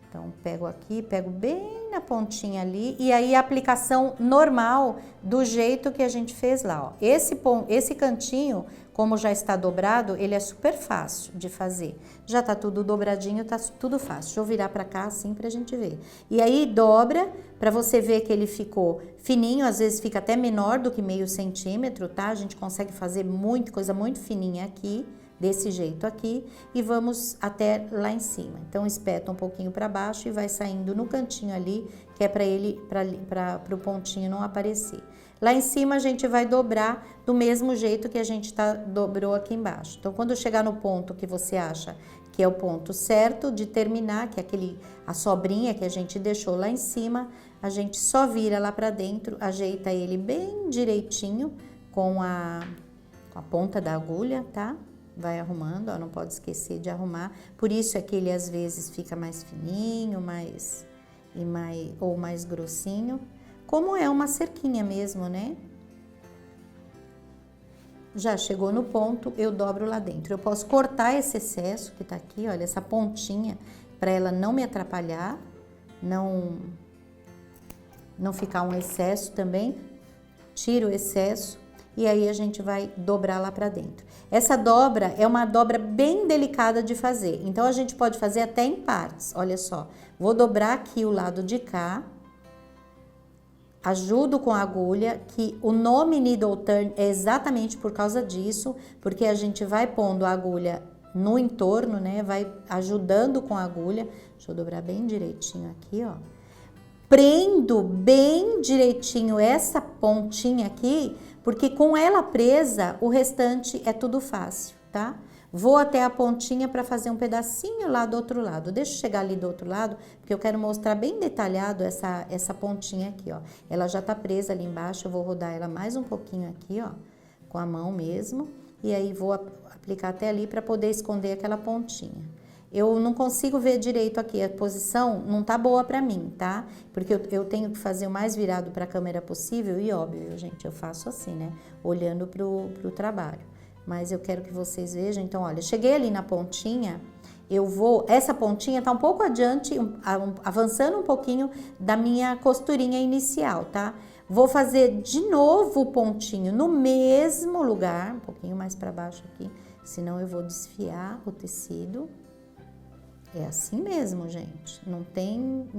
Então, pego aqui, pego bem na pontinha ali, e aí a aplicação normal do jeito que a gente fez lá, ó. Esse cantinho, como já está dobrado, ele é super fácil de fazer. Já tá tudo dobradinho, tá tudo fácil. Deixa eu virar pra cá assim pra gente ver. E aí dobra, pra você ver que ele ficou fininho, às vezes fica até menor do que meio centímetro, tá? A gente consegue fazer coisa muito fininha aqui. Desse jeito aqui, e vamos até lá em cima. Então, espeta um pouquinho para baixo e vai saindo no cantinho ali, que é para o pontinho não aparecer. Lá em cima, a gente vai dobrar do mesmo jeito que a gente dobrou aqui embaixo. Então, quando chegar no ponto que você acha que é o ponto certo de terminar, que é a sobrinha que a gente deixou lá em cima, a gente só vira lá para dentro, ajeita ele bem direitinho com a ponta da agulha, tá? Vai arrumando, ó, não pode esquecer de arrumar. Por isso é que ele às vezes fica mais fininho, ou mais grossinho. Como é uma cerquinha mesmo, né? Já chegou no ponto, eu dobro lá dentro. Eu posso cortar esse excesso que tá aqui, olha, essa pontinha, para ela não me atrapalhar, não ficar um excesso também. Tiro o excesso. E aí a gente vai dobrar lá para dentro. Essa dobra é uma dobra bem delicada de fazer, então a gente pode fazer até em partes, olha só. Vou dobrar aqui o lado de cá, ajudo com a agulha, que o nome needle turn é exatamente por causa disso, porque a gente vai pondo a agulha no entorno, né, vai ajudando com a agulha. Deixa eu dobrar bem direitinho aqui, ó. Prendo bem direitinho essa pontinha aqui, porque com ela presa, o restante é tudo fácil, tá? Vou até a pontinha para fazer um pedacinho lá do outro lado. Deixa eu chegar ali do outro lado, porque eu quero mostrar bem detalhado essa pontinha aqui, ó. Ela já tá presa ali embaixo, eu vou rodar ela mais um pouquinho aqui, ó, com a mão mesmo. E aí vou aplicar até ali para poder esconder aquela pontinha. Eu não consigo ver direito aqui, a posição não tá boa pra mim, tá? Porque eu tenho que fazer o mais virado pra câmera possível e óbvio, gente, eu faço assim, né? Olhando pro trabalho. Mas eu quero que vocês vejam, então, olha, cheguei ali na pontinha, essa pontinha tá um pouco adiante, avançando um pouquinho da minha costurinha inicial, tá? Vou fazer de novo o pontinho no mesmo lugar, um pouquinho mais pra baixo aqui, senão eu vou desfiar o tecido. É assim mesmo, gente. Não tem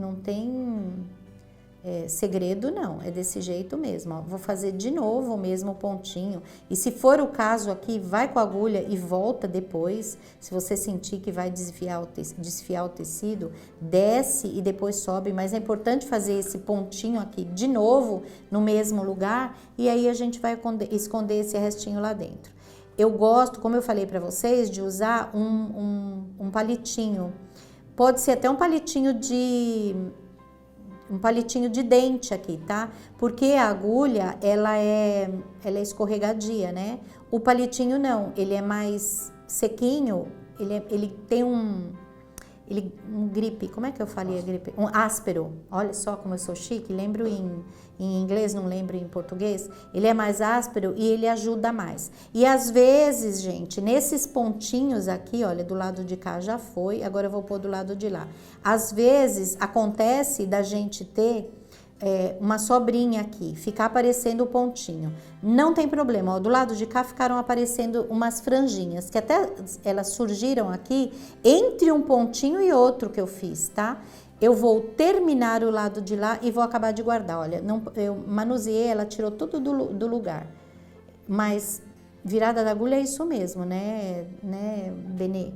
segredo, não. É desse jeito mesmo, ó. Vou fazer de novo o mesmo pontinho. E se for o caso aqui, vai com a agulha e volta depois. Se você sentir que vai desfiar o tecido, desce e depois sobe. Mas é importante fazer esse pontinho aqui de novo no mesmo lugar. E aí a gente vai esconder esse restinho lá dentro. Eu gosto, como eu falei para vocês, de usar um palitinho. Pode ser até um palitinho de dente aqui, tá? Porque a agulha, ela é escorregadia, né? O palitinho não, ele é mais sequinho, gripe, como é que eu falei gripe? Um áspero, olha só como eu sou chique, lembro em inglês, não lembro em português. Ele é mais áspero e ele ajuda mais. E às vezes, gente, nesses pontinhos aqui, olha, do lado de cá já foi, agora eu vou pôr do lado de lá. Às vezes acontece da gente ter uma sobrinha aqui, ficar aparecendo o pontinho. Não tem problema, ó, do lado de cá ficaram aparecendo umas franjinhas, que até elas surgiram aqui entre um pontinho e outro que eu fiz, tá? Eu vou terminar o lado de lá e vou acabar de guardar, olha, não, eu manuseei, ela tirou tudo do lugar. Mas virada da agulha é isso mesmo, né, Benê?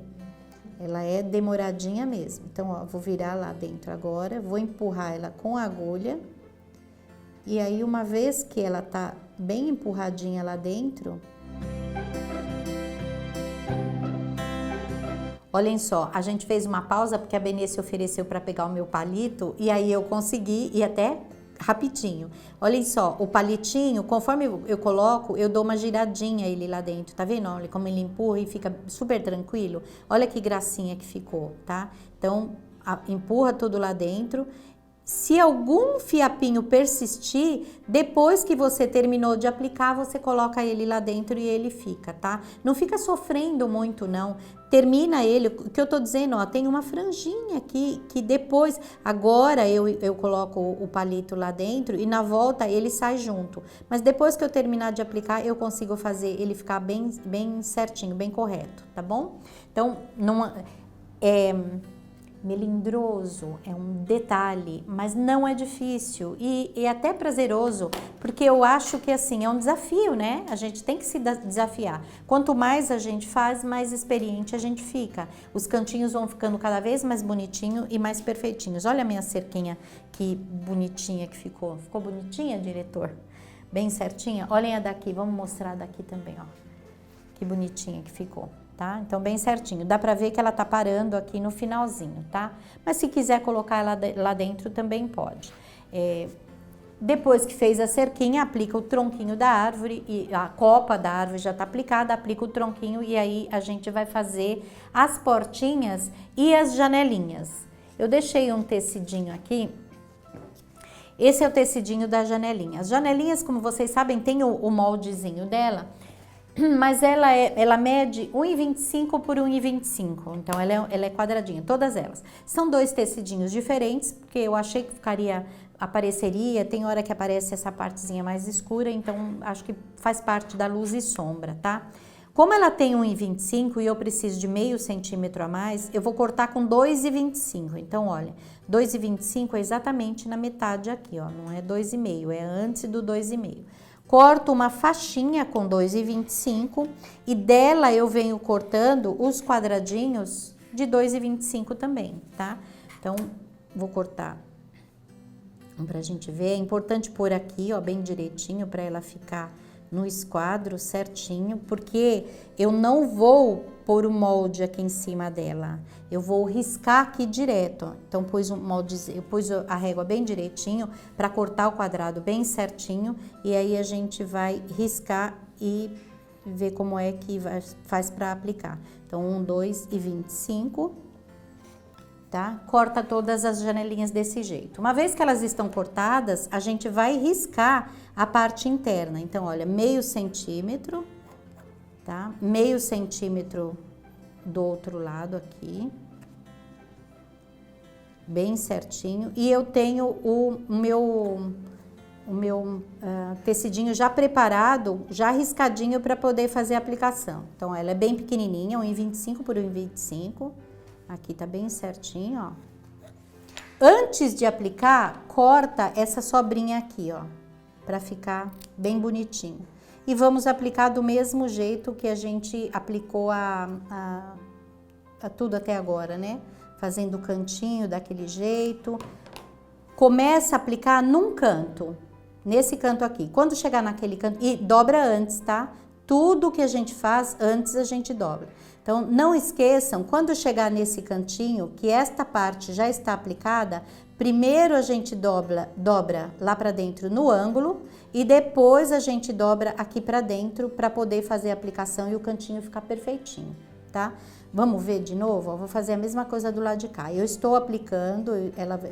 Ela é demoradinha mesmo. Então, ó, vou virar lá dentro agora, vou empurrar ela com a agulha. E aí, uma vez que ela tá bem empurradinha lá dentro, olhem só, a gente fez uma pausa porque a Benê se ofereceu para pegar o meu palito e aí eu consegui ir até rapidinho. Olhem só, o palitinho, conforme eu coloco, eu dou uma giradinha ele lá dentro, tá vendo? Olha como ele empurra e fica super tranquilo. Olha que gracinha que ficou, tá? Então, empurra tudo lá dentro. Se algum fiapinho persistir, depois que você terminou de aplicar, você coloca ele lá dentro e ele fica, tá? Não fica sofrendo muito, não. Termina ele, o que eu tô dizendo, ó, tem uma franjinha aqui, que depois, agora eu coloco o palito lá dentro e na volta ele sai junto. Mas depois que eu terminar de aplicar, eu consigo fazer ele ficar bem certinho, bem correto, tá bom? Então, não melindroso, é um detalhe, mas não é difícil e até prazeroso, porque eu acho que assim, é um desafio, né? A gente tem que se desafiar. Quanto mais a gente faz, mais experiente a gente fica. Os cantinhos vão ficando cada vez mais bonitinho e mais perfeitinhos. Olha a minha cerquinha, que bonitinha que ficou. Ficou bonitinha, diretor? Bem certinha? Olhem a daqui, vamos mostrar daqui também, ó. Que bonitinha que ficou. Tá? Então, bem certinho. Dá pra ver que ela tá parando aqui no finalzinho, tá? Mas se quiser colocar ela lá dentro, também pode. Depois que fez a cerquinha, aplica o tronquinho da árvore, e a copa da árvore já tá aplicada, aplica o tronquinho e aí a gente vai fazer as portinhas e as janelinhas. Eu deixei um tecidinho aqui. Esse é o tecidinho da janelinha. As janelinhas, como vocês sabem, tem o moldezinho dela, mas ela mede 1,25 por 1,25, então ela é quadradinha, todas elas. São dois tecidinhos diferentes, porque eu achei que apareceria, tem hora que aparece essa partezinha mais escura, então acho que faz parte da luz e sombra, tá? Como ela tem 1,25 e eu preciso de meio centímetro a mais, eu vou cortar com 2,25, então olha, 2,25 é exatamente na metade aqui, ó, não é 2,5, é antes do 2,5. Corto uma faixinha com 2,25 e dela eu venho cortando os quadradinhos de 2,25 também, tá? Então, vou cortar pra gente ver. É importante pôr aqui, ó, bem direitinho para ela ficar no esquadro certinho, porque eu não vou pôr o molde aqui em cima dela. Eu vou riscar aqui direto, ó. Então pus o molde, eu pus a régua bem direitinho para cortar o quadrado bem certinho e aí a gente vai riscar e ver como é que faz para aplicar. Então 2,25, tá? Corta todas as janelinhas desse jeito. Uma vez que elas estão cortadas, a gente vai riscar a parte interna. Então olha, meio centímetro, tá? Meio centímetro do outro lado aqui, bem certinho. E eu tenho o meu tecidinho já preparado, já riscadinho para poder fazer a aplicação. Então ela é bem pequenininha, 1,25 por 1,25. Aqui tá bem certinho, ó. Antes de aplicar, corta essa sobrinha aqui, ó, para ficar bem bonitinho. E vamos aplicar do mesmo jeito que a gente aplicou a tudo até agora, né? Fazendo o cantinho daquele jeito. Começa a aplicar num canto, nesse canto aqui. Quando chegar naquele canto, e dobra antes, tá? Tudo que a gente faz, antes a gente dobra. Então, não esqueçam, quando chegar nesse cantinho, que esta parte já está aplicada, primeiro a gente dobra lá para dentro no ângulo e depois a gente dobra aqui para dentro para poder fazer a aplicação e o cantinho ficar perfeitinho, tá? Vamos ver de novo? Eu vou fazer a mesma coisa do lado de cá. Eu estou aplicando,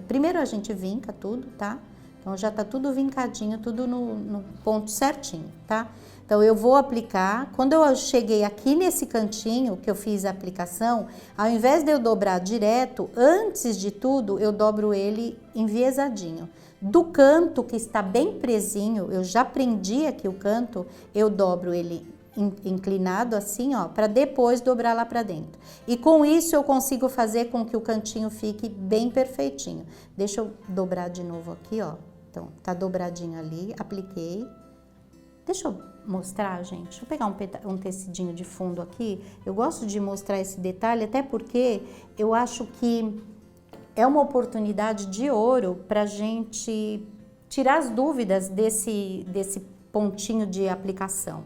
primeiro a gente vinca tudo, tá? Então já tá tudo vincadinho, tudo no ponto certinho, tá? Então eu vou aplicar, quando eu cheguei aqui nesse cantinho que eu fiz a aplicação, ao invés de eu dobrar direto, antes de tudo eu dobro ele enviesadinho. Do canto que está bem presinho, eu já prendi aqui o canto, eu dobro ele inclinado assim, ó, para depois dobrar lá para dentro. E com isso eu consigo fazer com que o cantinho fique bem perfeitinho. Deixa eu dobrar de novo aqui, ó. Então, tá dobradinho ali, apliquei. Deixa eu mostrar, gente. Deixa eu pegar um tecidinho de fundo aqui. Eu gosto de mostrar esse detalhe, até porque eu acho que é uma oportunidade de ouro pra gente tirar as dúvidas desse pontinho de aplicação.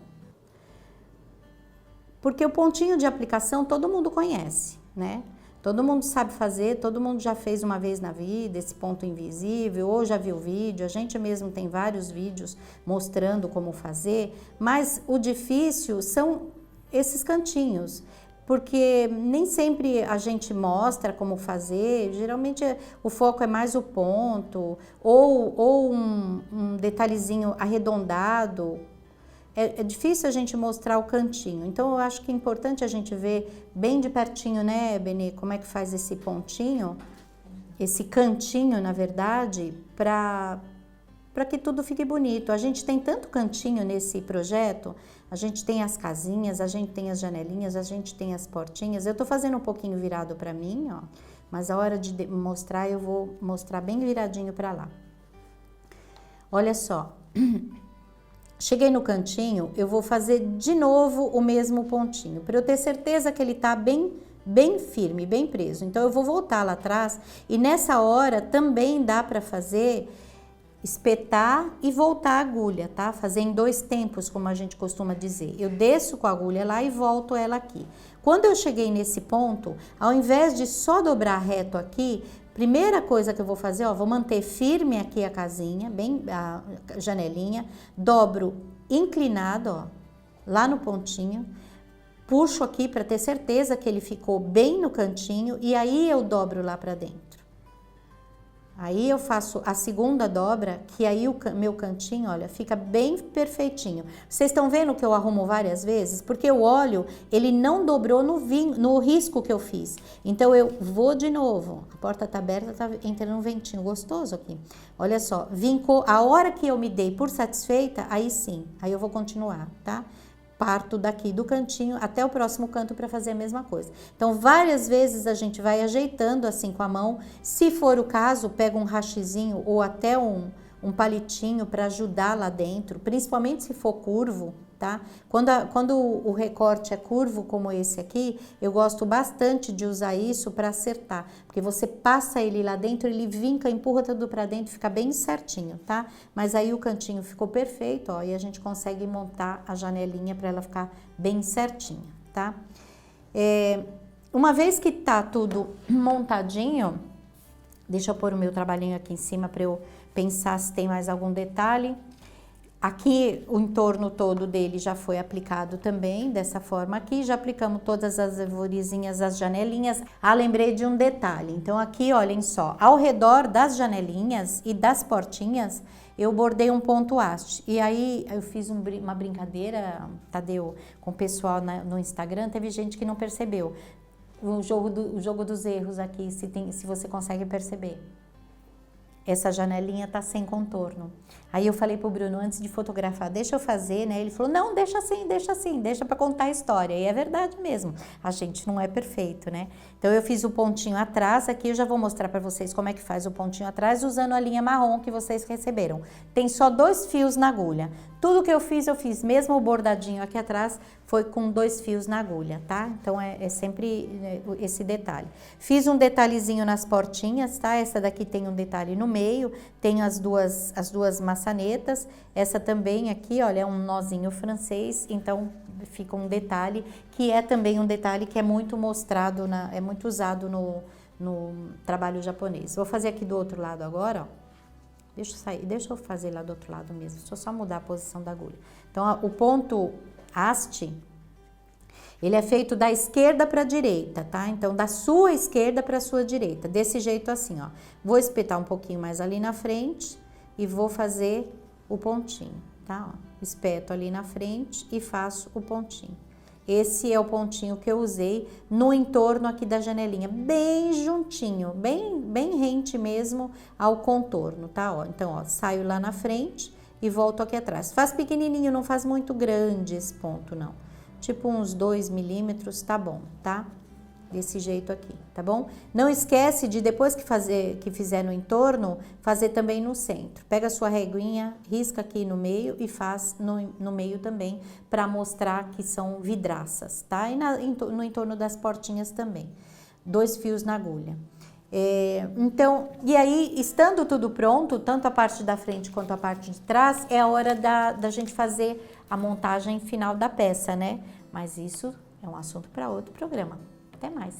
Porque o pontinho de aplicação todo mundo conhece, né? Todo mundo sabe fazer, todo mundo já fez uma vez na vida esse ponto invisível, ou já viu vídeo, a gente mesmo tem vários vídeos mostrando como fazer, mas o difícil são esses cantinhos, porque nem sempre a gente mostra como fazer, geralmente o foco é mais o ponto, ou um detalhezinho arredondado. É difícil a gente mostrar o cantinho, então eu acho que é importante a gente ver bem de pertinho, né, Benê, como é que faz esse pontinho, esse cantinho, na verdade, para que tudo fique bonito. A gente tem tanto cantinho nesse projeto, a gente tem as casinhas, a gente tem as janelinhas, a gente tem as portinhas. Eu tô fazendo um pouquinho virado para mim, ó, mas a hora de mostrar eu vou mostrar bem viradinho para lá. Olha só. Cheguei no cantinho, eu vou fazer de novo o mesmo pontinho, para eu ter certeza que ele tá bem firme, bem preso. Então eu vou voltar lá atrás e nessa hora também dá para fazer, espetar e voltar a agulha, tá? Fazer em 2 tempos, como a gente costuma dizer. Eu desço com a agulha lá e volto ela aqui. Quando eu cheguei nesse ponto, ao invés de só dobrar reto aqui, primeira coisa que eu vou fazer, ó, vou manter firme aqui a casinha, bem a janelinha, dobro inclinado, ó, lá no pontinho, puxo aqui para ter certeza que ele ficou bem no cantinho e aí eu dobro lá para dentro. Aí eu faço a segunda dobra, que aí o meu cantinho, olha, fica bem perfeitinho. Vocês estão vendo que eu arrumo várias vezes? Porque o óleo, ele não dobrou no risco que eu fiz. Então eu vou de novo. A porta tá aberta, tá entrando um ventinho gostoso aqui. Olha só, vincou. A hora que eu me dei por satisfeita, aí sim, aí eu vou continuar, tá? Parto daqui do cantinho até o próximo canto para fazer a mesma coisa. Então, várias vezes a gente vai ajeitando assim com a mão. Se for o caso, pega um rachizinho ou até um palitinho para ajudar lá dentro, principalmente se for curvo, tá? Quando o recorte é curvo como esse aqui, eu gosto bastante de usar isso para acertar, porque você passa ele lá dentro, ele vinca, empurra tudo para dentro, fica bem certinho, tá? Mas aí o cantinho ficou perfeito, ó, e a gente consegue montar a janelinha para ela ficar bem certinha, tá? Uma vez que tá tudo montadinho, deixa eu pôr o meu trabalhinho aqui em cima para eu pensar se tem mais algum detalhe. Aqui o entorno todo dele já foi aplicado também, dessa forma aqui, já aplicamos todas as arvorezinhas, as janelinhas. Ah, lembrei de um detalhe, então aqui olhem só, ao redor das janelinhas e das portinhas, eu bordei um ponto haste. E aí eu fiz uma brincadeira, Tadeu, com o pessoal no Instagram, teve gente que não percebeu. O jogo dos erros aqui, se você consegue perceber. Essa janelinha tá sem contorno. Aí eu falei pro Bruno, antes de fotografar, deixa eu fazer, né? Ele falou, não, deixa assim, deixa para contar a história. E é verdade mesmo, a gente não é perfeito, né? Então eu fiz o pontinho atrás, aqui eu já vou mostrar para vocês como é que faz o pontinho atrás, usando a linha marrom que vocês receberam. Tem só 2 fios na agulha. Tudo que eu fiz, mesmo o bordadinho aqui atrás, foi com 2 fios na agulha, tá? Então é sempre esse detalhe. Fiz um detalhezinho nas portinhas, tá? Essa daqui tem um detalhe no meio, tem as duas maçanetas. Essa também aqui, olha, é um nozinho francês, então fica um detalhe que é também um detalhe que é muito mostrado, é muito usado no trabalho japonês. Vou fazer aqui do outro lado agora, ó. Deixa eu fazer lá do outro lado mesmo, deixa eu só mudar a posição da agulha. Então, o ponto haste, Ele é feito da esquerda para a direita, tá? Então, da sua esquerda para a sua direita, desse jeito assim, ó. Vou espetar um pouquinho mais ali na frente e vou fazer o pontinho, tá? Ó, espeto ali na frente e faço o pontinho. Esse é o pontinho que eu usei no entorno aqui da janelinha, bem juntinho, bem rente mesmo ao contorno, tá? Ó, então, ó, saio lá na frente e volto aqui atrás. Faz pequenininho, não faz muito grande esse ponto, não. Tipo uns 2 milímetros, tá bom, tá? Desse jeito aqui, tá bom? Não esquece de, depois que fizer no entorno, fazer também no centro. Pega a sua reguinha, risca aqui no meio e faz no meio também, para mostrar que são vidraças, tá? E no entorno das portinhas também. 2 fios na agulha. Então, e aí, estando tudo pronto, tanto a parte da frente quanto a parte de trás, é a hora da gente fazer a montagem final da peça, né? Mas isso é um assunto para outro programa. Até mais!